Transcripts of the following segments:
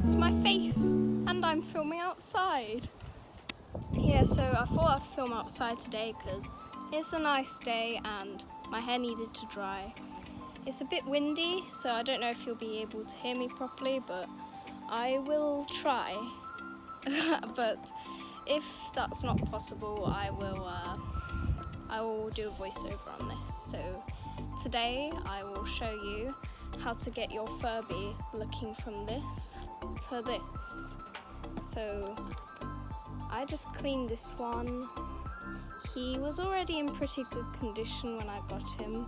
it's my face and I'm filming outside. Yeah, so I thought I'd film outside today because it's a nice day and my hair needed to dry. It's a bit windy, so I don't know if you'll be able to hear me properly, but I will try. But if that's not possible, I will do a voiceover on this. So today I will show you how to get your Furby looking from this to this. So I just cleaned this one. He was already in pretty good condition when I got him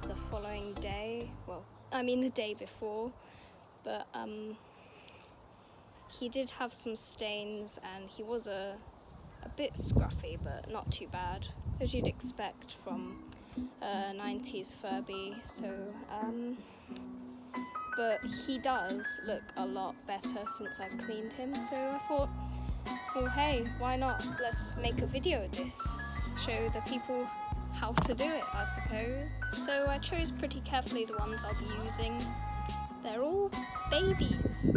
the following day. Well, I mean the day before, but he did have some stains and he was a bit scruffy, but not too bad, as you'd expect from a 90s Furby. So, but he does look a lot better since I've cleaned him. So I thought, well, hey, why not? Let's make a video of this, show the people how to do it, I suppose. So I chose pretty carefully the ones I'll be using. They're all babies.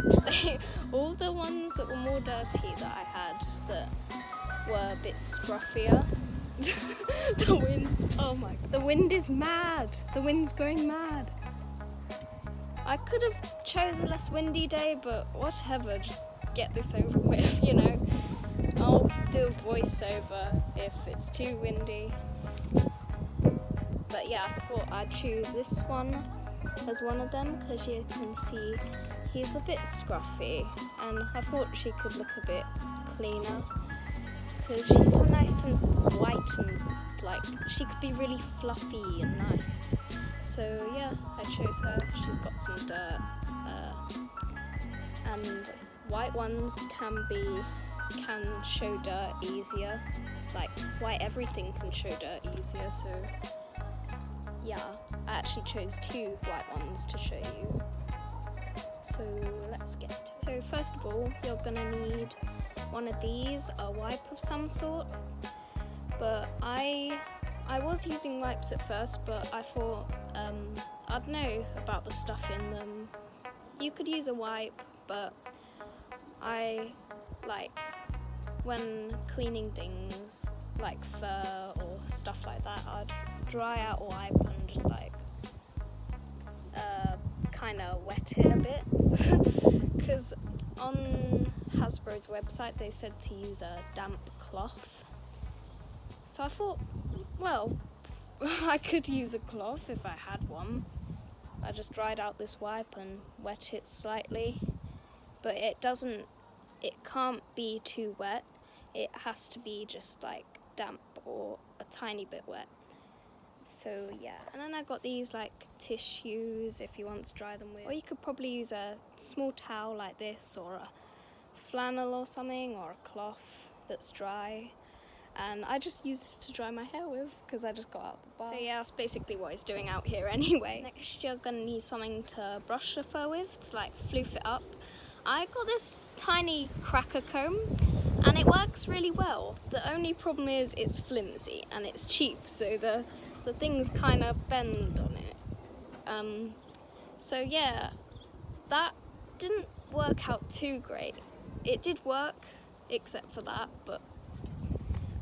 All the ones that were more dirty that I had that were a bit scruffier. The wind, oh my god. The wind is mad. The wind's going mad. I could have chose a less windy day, but whatever, just get this over with, you know. I'll do a voiceover if it's too windy. But yeah, I thought I'd choose this one as one of them because you can see he's a bit scruffy and I thought she could look a bit cleaner because she's so nice and white and like she could be really fluffy and nice. So yeah, I chose her. She's got some dirt and white ones can show dirt easier. Like white everything can show dirt easier, so yeah, I actually chose 2 white ones to show you. So let's get it. So first of all, you're gonna need one of these, a wipe of some sort. But I was using wipes at first, but I thought I'd know about the stuff in them. You could use a wipe, but I like when cleaning things like fur or stuff like that, I'd dry out a wipe and just like kind of wet it a bit because on Hasbro's website they said to use a damp cloth. So I thought, well, I could use a cloth if I had one. I just dried out this wipe and wet it slightly, but it can't be too wet. It has to be just like damp or a tiny bit wet. So yeah, and then I got these like tissues if you want to dry them with, or you could probably use a small towel like this or a flannel or something or a cloth that's dry. And I just use this to dry my hair with because I just got out the bath. So yeah, that's basically what he's doing out here anyway. Next you're gonna need something to brush the fur with to like floof it up. I got this tiny cracker comb and it works really well. The only problem is it's flimsy and it's cheap, so the things kind of bend on it. So yeah, that didn't work out too great. It did work, except for that, but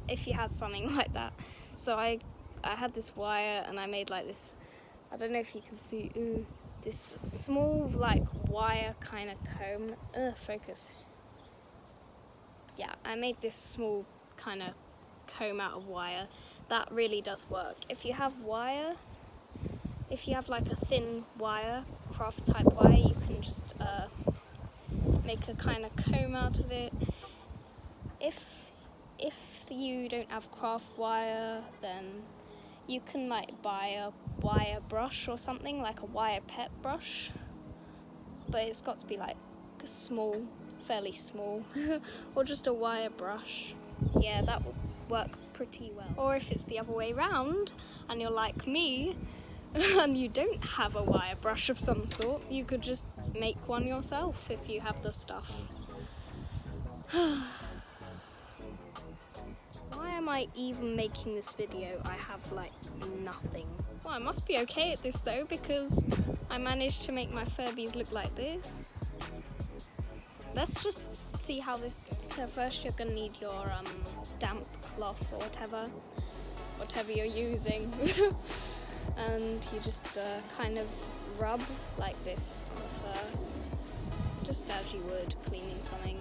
if you had something like that. So I had this wire and I made like this, I don't know if you can see, this small like wire kind of comb. Focus. Yeah, I made this small kind of comb out of wire. That really does work. If you have wire, if you have like a thin wire, craft type wire, you can just make a kind of comb out of it. If you don't have craft wire, then you can like buy a wire brush or something, like a wire pet brush. But it's got to be like small, fairly small, or just a wire brush. Yeah, that would work pretty well. Or if it's the other way round and you're like me and you don't have a wire brush of some sort, you could just make one yourself if you have the stuff. Why am I even making this video? I have like nothing. Well, I must be okay at this though, because I managed to make my Furbies look like this. let's just see how this goes. So first you're gonna need your damp cloth or whatever you're using. And you just kind of rub like this on the fur, just as you would cleaning something.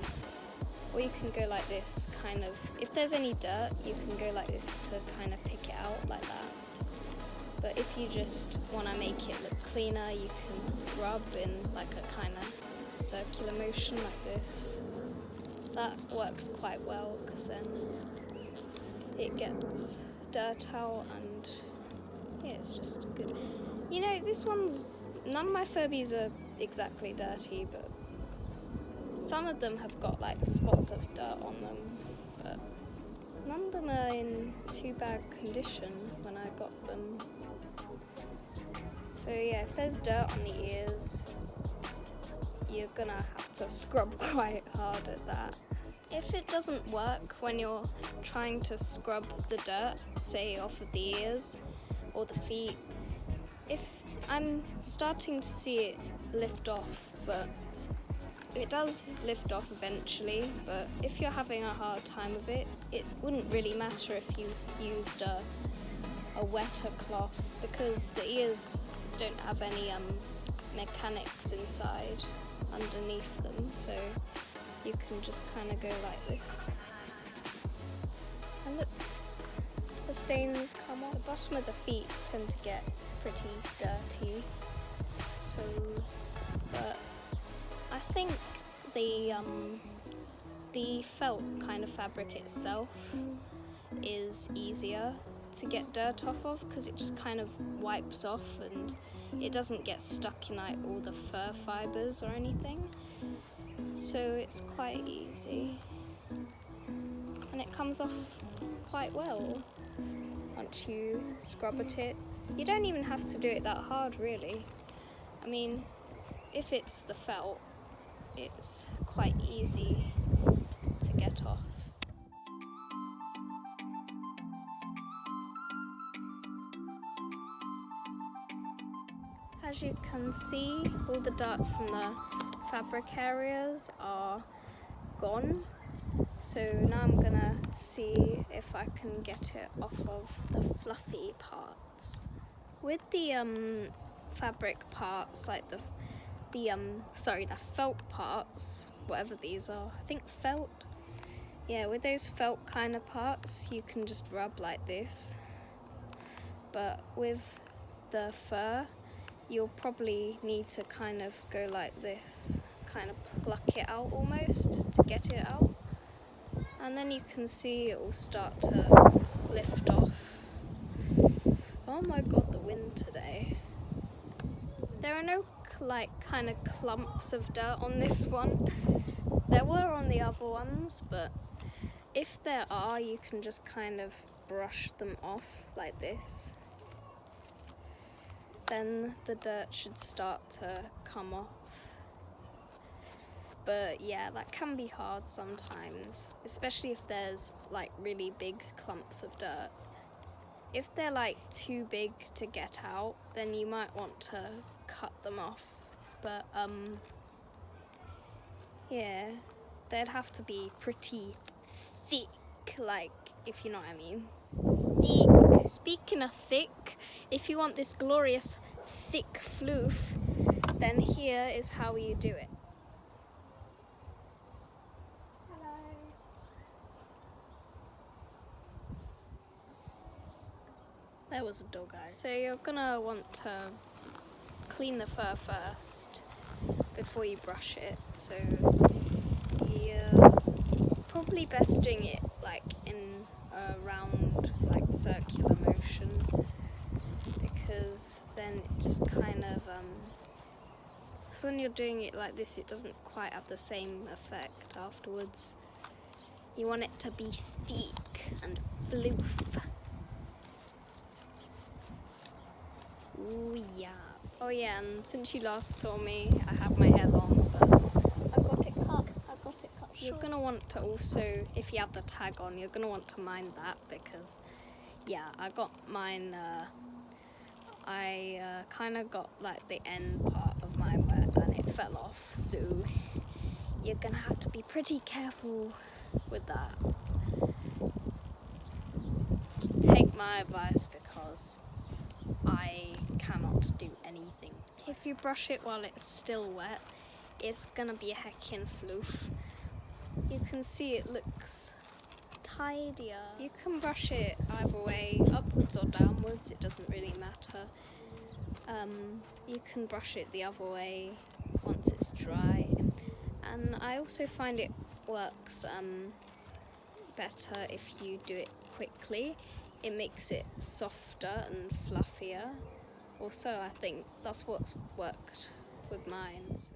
Or you can go like this, kind of, if there's any dirt, you can go like this to kind of pick it out like that. But if you just want to make it look cleaner, you can rub in like a kind of circular motion like this. That works quite well because then it gets dirt out and yeah, it's just good. You know, none of my Furbies are exactly dirty, but some of them have got like spots of dirt on them, but none of them are in too bad condition when I got them. So yeah, if there's dirt on the ears, you're gonna have to scrub quite hard at that. If it doesn't work when you're trying to scrub the dirt, say off of the ears or the feet, if I'm starting to see it lift off, but it does lift off eventually, but if you're having a hard time with it, it wouldn't really matter if you used a wetter cloth because the ears don't have any mechanics inside underneath them, so you can just kind of go like this. And look, the stains come off. The bottom of the feet tend to get pretty dirty, so, but I think the felt kind of fabric itself is easier to get dirt off of because it just kind of wipes off and it doesn't get stuck in like all the fur fibers or anything, so it's quite easy and it comes off quite well once you scrub at it. You don't even have to do it that hard really. I mean, if it's the felt, it's quite easy to get off. As you can see, all the dirt from the fabric areas are gone. So now I'm gonna see if I can get it off of the fluffy parts. With the fabric parts, like the felt parts, whatever these are, I think felt. Yeah, with those felt kind of parts, you can just rub like this. But with the fur, you'll probably need to kind of go like this, kind of pluck it out almost to get it out. And then you can see it will start to lift off. Oh my god, the wind today. There are no like kind of clumps of dirt on this one. There were on the other ones, but if there are, you can just kind of brush them off like this. Then the dirt should start to come off. But yeah, that can be hard sometimes, especially if there's like really big clumps of dirt. If they're like too big to get out, then you might want to cut them off. But yeah, they'd have to be pretty thick, like, if you know what I mean. Thick. Speaking of thick, if you want this glorious thick floof, then here is how you do it. Hello. There was a dog eye. So you're gonna want to clean the fur first before you brush it. So you're probably best doing it like in a round, like circular motion, because then it just kind of because when you're doing it like this, it doesn't quite have the same effect afterwards. You want it to be thick and floof. Ooh yeah. Oh yeah, and since you last saw me, I have my hair long, but I got it cut short. You're gonna want to also, if you have the tag on, you're gonna want to mind that, because yeah, I got mine, I kind of got like the end part of mine wet and it fell off, so you're gonna have to be pretty careful with that. Take my advice because I cannot do anything. If you brush it while it's still wet, it's gonna be a heckin' floof. You can see it looks tidier. You can brush it either way, upwards or downwards, it doesn't really matter. You can brush it the other way once it's dry. And I also find it works better if you do it quickly. It makes it softer and fluffier. Also, I think that's what's worked with mine. So.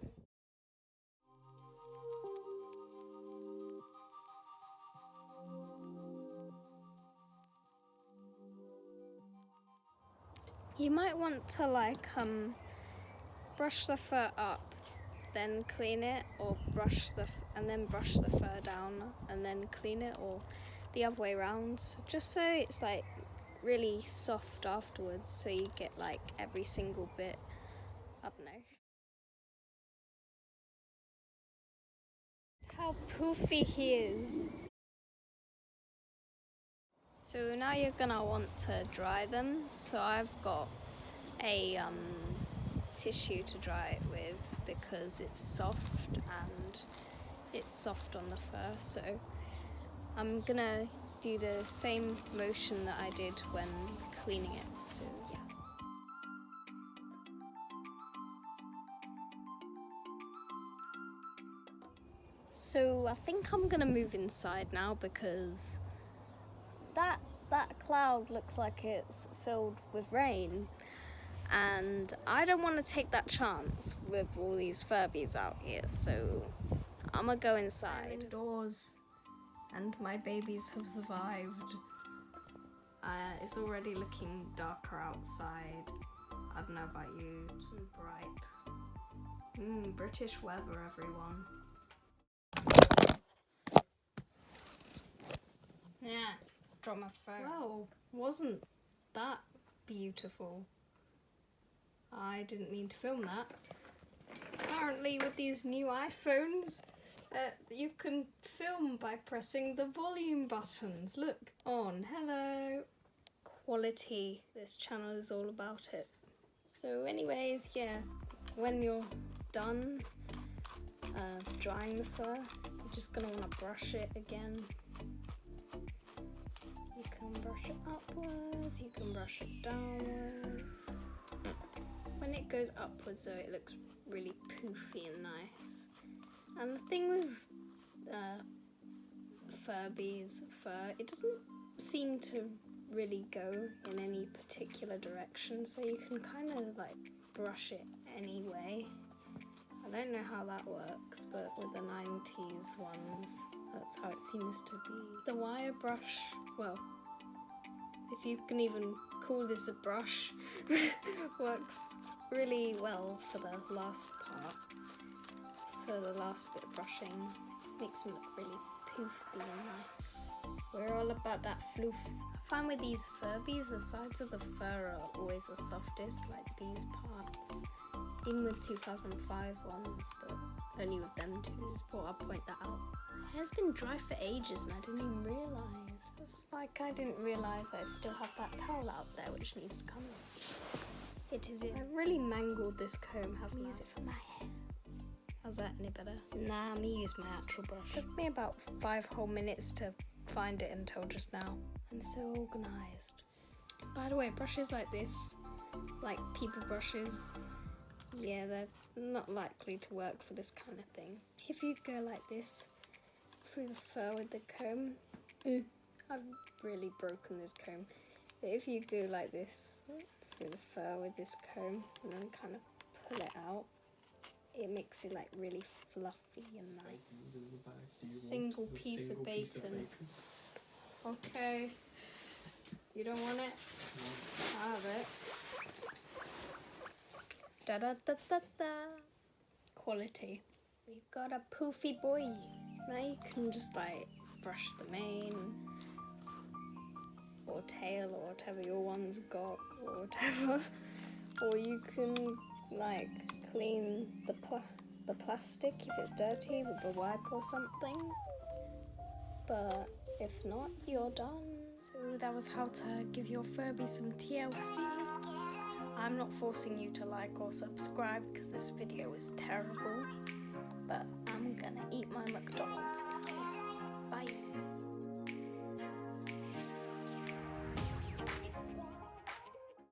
You might want to brush the fur up, then clean it, or and then brush the fur down and then clean it, or the other way around, just so it's really soft afterwards, so you get every single bit. I don't know. How poofy he is. So now you're gonna want to dry them. So I've got a tissue to dry it with because it's soft and it's soft on the fur. So I'm gonna do the same motion that I did when cleaning it. So yeah. So I think I'm gonna move inside now because that cloud looks like it's filled with rain, and I don't want to take that chance with all these Furbies out here, so I'm gonna go inside. I'm indoors and my babies have survived. It's already looking darker outside. I don't know about you, it's bright. British weather, everyone. Yeah. Drop my phone. Well, wasn't that beautiful? I didn't mean to film that. Apparently with these new iPhones, you can film by pressing the volume buttons. Look, on, hello. Quality, this channel is all about it. So anyways, yeah, when you're done drying the fur, you're just gonna wanna brush it again. You can brush it upwards, you can brush it downwards. When it goes upwards though, it looks really poofy and nice. And the thing with Furby's fur, it doesn't seem to really go in any particular direction, so you can kind of brush it anyway. I don't know how that works, but with the 90s ones, that's how it seems to be. The wire brush, well, if you can even call this a brush, works really well for the last part. For the last bit of brushing, makes them look really poofy and nice. We're all about that floof. I find with these Furbies, the sides of the fur are always the softest, like these parts. Even with 2005 ones, but only with them two. Just thought I'd point that out. My hair's been dry for ages and I didn't even realise. It's like I didn't realise I still have that towel out there which needs to come in. It is it. I really mangled this comb, haven't I? Use it for my hair. How's that any better? Nah, I'm gonna use my actual brush. It took me about 5 whole minutes to find it until just now. I'm so organised. By the way, brushes like this, like people brushes, yeah, they're not likely to work for this kind of thing. If you go like this through the fur with the comb, I've really broken this comb. But if you go like this through the fur with this comb and then kind of pull it out, it makes it really fluffy and nice. Single piece of bacon. Okay. You don't want it? No. I'll have it. Da da da da da. Quality. We've got a poofy boy. Now you can just brush the mane or tail or whatever your one's got or whatever. Or you can clean the plastic if it's dirty with a wipe or something. But if not, you're done. So that was how to give your Furby some TLC. I'm not forcing you to like or subscribe because this video is terrible, but I'm gonna eat my McDonald's now. Bye.